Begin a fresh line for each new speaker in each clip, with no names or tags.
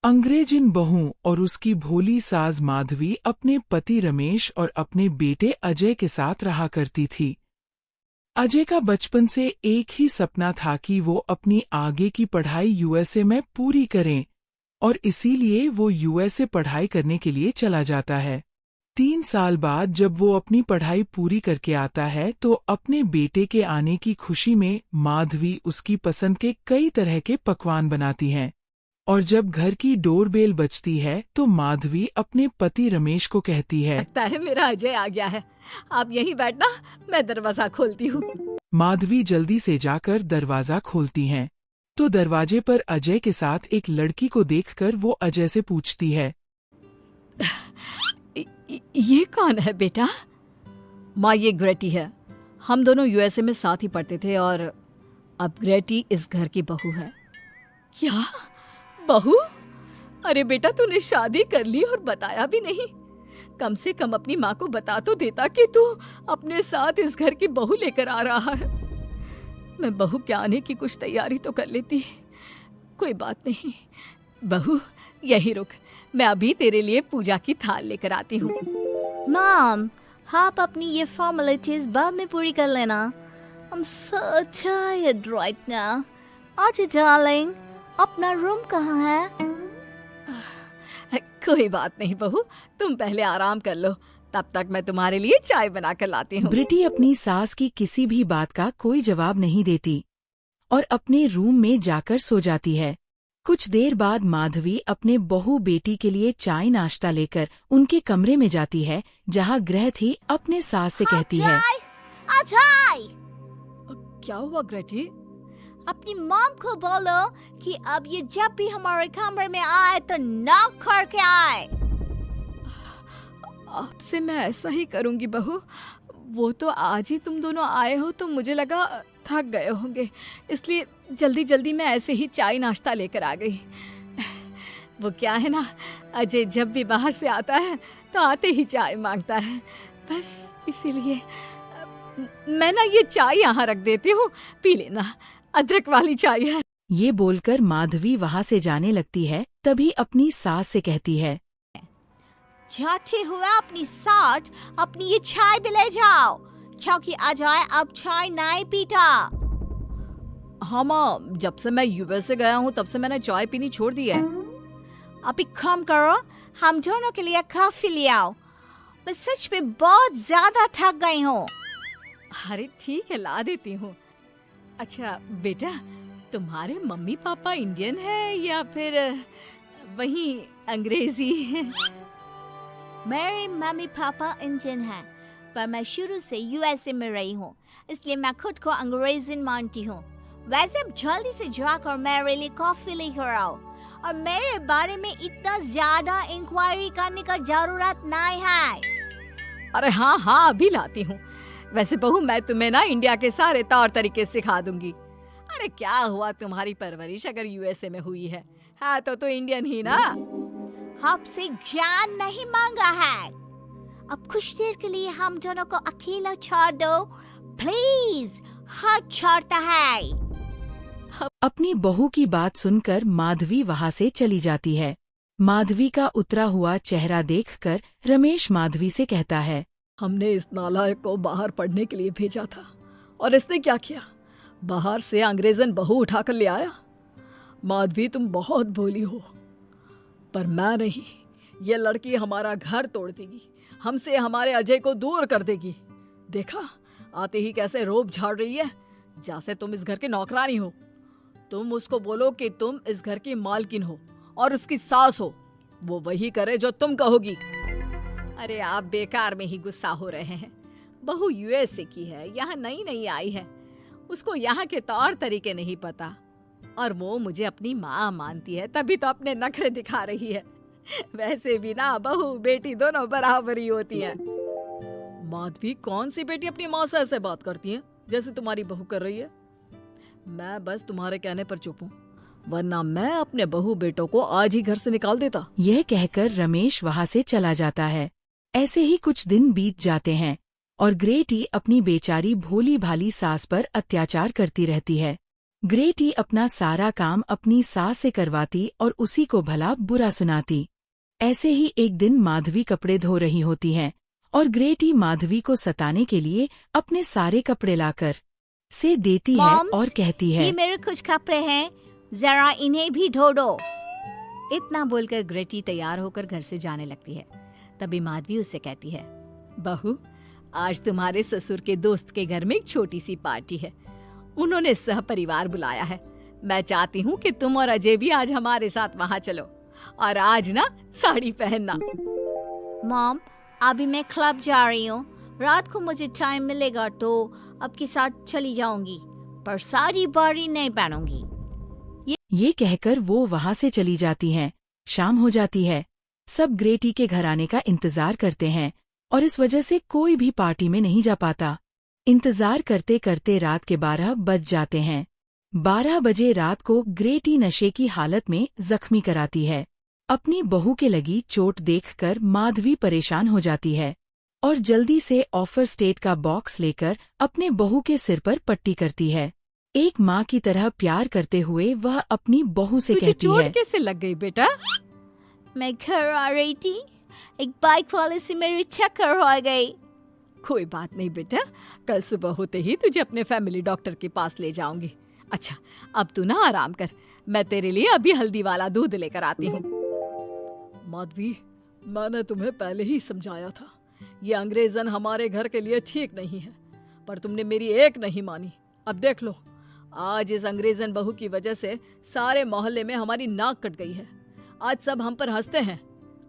अंग्रेजिन बहू और उसकी भोली सास माधवी अपने पति रमेश और अपने बेटे अजय के साथ रहा करती थी। अजय का बचपन से एक ही सपना था कि वो अपनी आगे की पढ़ाई यूएसए में पूरी करें, और इसीलिए वो यूएसए पढ़ाई करने के लिए चला जाता है। 3 साल बाद जब वो अपनी पढ़ाई पूरी करके आता है तो अपने बेटे के आने की खुशी में माधवी उसकी पसंद के कई तरह के पकवान बनाती हैं। और जब घर की डोरबेल बजती है तो माधवी अपने पति रमेश को कहती है,
लगता है मेरा अजय आ गया है, आप यहीं बैठना, मैं दरवाजा खोलती हूँ।
माधवी जल्दी से जाकर दरवाजा खोलती हैं तो दरवाजे पर अजय के साथ एक लड़की को देखकर वो अजय से पूछती है,
ये कौन है बेटा? माँ, ये ग्रेटी है। हम दोनों यूएसए में साथ ही पढ़ते थे और अब ग्रेटी इस घर की बहू है। क्या बहू? अरे बेटा, तूने शादी कर ली और बताया भी नहीं। कम से कम अपनी माँ को बता तो देता कि तू अपने साथ इस घर की बहू लेकर आ रहा है। मैं बहू के आने की कुछ तैयारी तो कर लेती। कोई बात नहीं बहू, यही रुक, मैं अभी तेरे लिए पूजा की थाल लेकर आती हूँ।
मॉम, आप अपनी ये फॉर्मेलिटीज बाद में पूरी कर लेना। I'm so tired right now. आजा डार्लिंग, अपना रूम कहाँ है?
कोई बात नहीं बहू, तुम पहले आराम कर लो, तब तक मैं तुम्हारे लिए चाय बना कर लाती हूँ।
ब्रिटी अपनी सास की किसी भी बात का कोई जवाब नहीं देती और अपने रूम में जाकर सो जाती है। कुछ देर बाद माधवी अपने बहू बेटी के लिए चाय नाश्ता लेकर उनके कमरे में जाती है, जहाँ ग्रहथी अपने सास से कहती है,
अजय!
क्या हुआ ग्रेटी?
अपनी मॉम को बोलो कि अब ये जब भी हमारे कमरे में आए तो नॉक करके आए।
आपसे मैं ऐसा ही करूंगी बहू। वो तो आज ही तुम दोनों आए हो तो मुझे लगा थक गए होंगे, इसलिए जल्दी जल्दी मैं ऐसे ही चाय नाश्ता लेकर आ गई। वो क्या है ना, अजय जब भी बाहर से आता है तो आते ही चाय मांगता है, बस इसीलिए मैं ना ये चाय यहाँ रख देती हूँ, पी लेना, अदरक वाली चाय है।
ये बोलकर माधवी वहाँ से जाने लगती है। तभी अपनी सास से कहती है,
जाते हुए अपनी साथ अपनी ये चाय भी ले जाओ, क्योंकि अजय अब चाय नहीं पीता।
हाँ माँ, जब से मैं यूएसए गया हूँ तब से मैंने चाय पीनी छोड़ दी है।
अब एक काम करो, हम दोनों के लिए कॉफी ले आओ, मैं सच में बहुत ज्यादा थक गई हूँ।
अरे ठीक है, ला देती हूँ। अच्छा बेटा, तुम्हारे मम्मी पापा इंडियन है या फिर वही अंग्रेजी है?
मेरे मम्मी पापा इंडियन हैं, पर मैं शुरू से यूएसए में रही हूँ, इसलिए मैं खुद को अंग्रेज़ी मानती हूँ। वैसे अब जल्दी से जाकर मेरे लिए कॉफी लेकर आओ, और मेरे बारे में इतना ज्यादा इंक्वायरी करने का जरूरत नहीं है।
अरे हाँ हाँ, अभी लाती हूँ। वैसे बहू, मैं तुम्हें ना इंडिया के सारे तौर तरीके सिखा दूंगी। अरे क्या हुआ, तुम्हारी परवरिश अगर यूएसए में हुई है हाँ तो इंडियन ही ना।
आपसे ज्ञान नहीं मांगा है, अब कुछ देर के लिए हम दोनों को अकेला छोड़ दो प्लीज। हाथ छोड़ता है।
अपनी बहू की बात सुनकर माधवी वहाँ से चली जाती है। माधवी का उतरा हुआ चेहरा देखकर रमेश माधवी से कहता है,
हमने इस नालायक को बाहर पढ़ने के लिए भेजा था और इसने क्या किया, बाहर से अंग्रेजन बहू उठाकर ले आया। माधवी, तुम बहुत भोली हो, पर मैं नहीं। ये लड़की हमारा घर तोड़ देगी, हमसे हमारे अजय को दूर कर देगी। देखा, आते ही कैसे रोब झाड़ रही है, जैसे तुम इस घर की नौकरानी हो। तुम उसको बोलो कि तुम इस घर की मालकिन हो और उसकी सास हो, वो वही करे जो तुम कहोगी। अरे आप बेकार में ही गुस्सा हो रहे हैं। बहू यूएसए की है, यहाँ नई नई आई है, उसको यहाँ के तौर तरीके नहीं पता, और वो मुझे अपनी माँ मानती है, तभी तो अपने नखरे दिखा रही है। वैसे भी ना बहू बेटी दोनों बराबर ही होती है। माधवी, कौन सी बेटी अपनी माँ से ऐसे बात करती है जैसे तुम्हारी बहू कर रही है? मैं बस तुम्हारे कहने पर चुप हूँ, वरना मैं अपने बहू बेटों को आज ही घर से निकाल देता।
यह कहकर रमेश वहाँ से चला जाता है। ऐसे ही कुछ दिन बीत जाते हैं और ग्रेटी अपनी बेचारी भोली भाली सास पर अत्याचार करती रहती है। ग्रेटी अपना सारा काम अपनी सास से करवाती और उसी को भला बुरा सुनाती। ऐसे ही एक दिन माधवी कपड़े धो रही होती है और ग्रेटी माधवी को सताने के लिए अपने सारे कपड़े लाकर से देती है
मॉम्स,
और कहती है,
ये मेरे कुछ कपड़े हैं, जरा इन्हें भी धो दो। इतना बोलकर ग्रेटी तैयार होकर घर से जाने लगती है। तभी माधवी उससे कहती है, बहू, आज तुम्हारे ससुर के दोस्त के घर में एक छोटी सी पार्टी है। उन्होंने सह परिवार बुलाया है। मैं चाहती हूँ कि तुम और अजय भी आज हमारे साथ वहाँ चलो, और आज ना साड़ी पहनना। मॉम, अभी मैं क्लब जा रही हूँ, रात को मुझे टाइम मिलेगा तो आपके साथ चली जाऊंगी, पर साड़ी बारी नहीं पहनूंगी।
ये कहकर वो वहाँ से चली जाती हैं। शाम हो जाती है। सब ग्रेटी के घर आने का इंतजार करते हैं और इस वजह से कोई भी पार्टी में नहीं जा पाता। इंतजार करते करते रात के 12 बज जाते हैं। 12 बजे रात को ग्रेटी नशे की हालत में जख्मी कराती है। अपनी बहू के लगी चोट देखकर माधवी परेशान हो जाती है और जल्दी से ऑफर स्टेट का बॉक्स लेकर अपने बहू के सिर पर पट्टी करती है। एक माँ की तरह प्यार करते हुए वह अपनी बहू से
तुझे
कहती
चोट
है,
कैसे लग गई बेटा?
मैं घर आ रही थी, एक बाइक वाले से मेरी चक्कर हो गई।
कोई बात नहीं बेटा, कल सुबह होते ही तुझे अपने फैमिली डॉक्टर के पास ले जाऊंगी। अच्छा, अब तू ना आराम कर, मैं तेरे लिए अभी हल्दी वाला दूध लेकर आती हूँ। माधवी, मैंने तुम्हें पहले ही समझाया था, ये अंग्रेजन हमारे घर के लिए ठीक नहीं है, पर तुमने मेरी एक नहीं मानी। अब देख लो, आज इस अंग्रेजन बहू की वजह से सारे मोहल्ले में हमारी नाक कट गई है। आज सब हम पर हंसते हैं,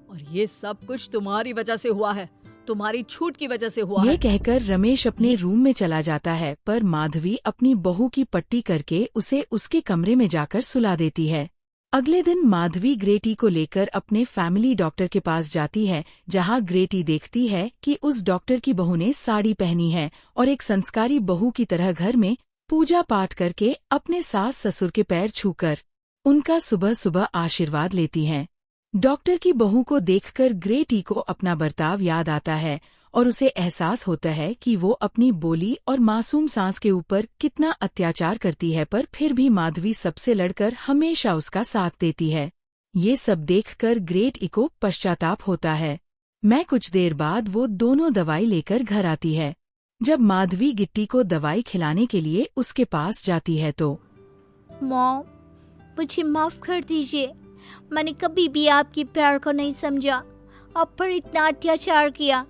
और ये सब कुछ तुम्हारी वजह से हुआ है, तुम्हारी छूट की वजह से हुआ
ये
है।
कहकर रमेश अपने रूम में चला जाता है, पर माधवी अपनी बहू की पट्टी करके उसे उसके कमरे में जाकर सुला देती है। अगले दिन माधवी ग्रेटी को लेकर अपने फैमिली डॉक्टर के पास जाती है, जहां ग्रेटी देखती है कि उस डॉक्टर की बहू ने साड़ी पहनी है और एक संस्कारी बहू की तरह घर में पूजा पाठ करके अपने सास ससुर के पैर छूकर उनका सुबह सुबह आशीर्वाद लेती हैं। डॉक्टर की बहू को देखकर ग्रेटी को अपना बर्ताव याद आता है और उसे एहसास होता है कि वो अपनी बोली और मासूम सांस के ऊपर कितना अत्याचार करती है, पर फिर भी माधवी सबसे लड़कर हमेशा उसका साथ देती है। ये सब देखकर ग्रेटी को पश्चाताप होता है। मैं कुछ देर बाद वो दोनों दवाई लेकर घर आती है। जब माधवी गिट्टी को दवाई खिलाने के लिए उसके पास जाती है तो,
मॉम, मुझे माफ कर दीजिए, मैंने कभी भी आपके प्यार को नहीं समझा, आप पर इतना अत्याचार किया,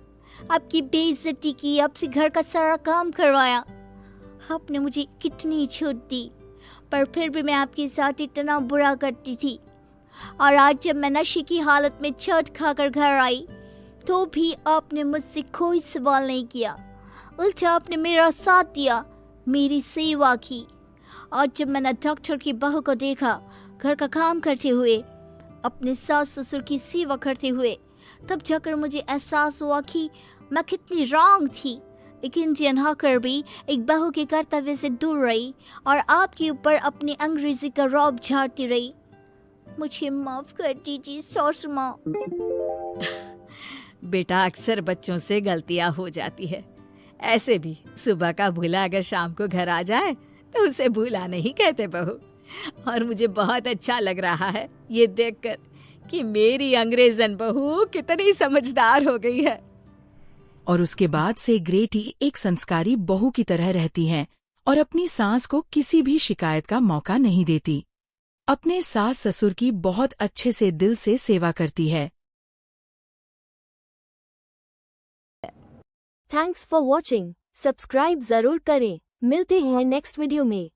आपकी बेइज्जती की, आपसे घर का सारा काम करवाया। आपने मुझे कितनी छूट दी, पर फिर भी मैं आपके साथ इतना बुरा करती थी। और आज जब मैं नशे की हालत में चोट खाकर घर आई, तो भी आपने मुझसे कोई सवाल नहीं किया, उल्टा आपने मेरा साथ दिया, मेरी सेवा की। आज जब मैंने डॉक्टर की बहू को देखा घर का काम करते हुए, अपने सास ससुर की सेवा करते हुए, तब जाकर मुझे एहसास हुआ कि मैं कितनी रॉन्ग थी। एक इंडियन होकर भी एक बहू के कर्तव्य से दूर रही और आपके ऊपर अपनी अंग्रेजी का रौब झाड़ती रही। मुझे माफ कर दीजिए सासू माँ।
बेटा, अक्सर बच्चों से गलतियां हो जाती है। ऐसे भी सुबह का भूला अगर शाम को घर आ जाए तो उसे भूला नहीं कहते बहू। और मुझे बहुत अच्छा लग रहा है ये देखकर कि मेरी अंग्रेजन बहू कितनी समझदार हो गई है।
और उसके बाद से ग्रेटी एक संस्कारी बहू की तरह रहती हैं और अपनी सास को किसी भी शिकायत का मौका नहीं देती। अपने सास ससुर की बहुत अच्छे से दिल से सेवा करती है।
Thanks for watching. सब्सक्राइब जरूर करें। मिलते हैं नेक्स्ट वीडियो में।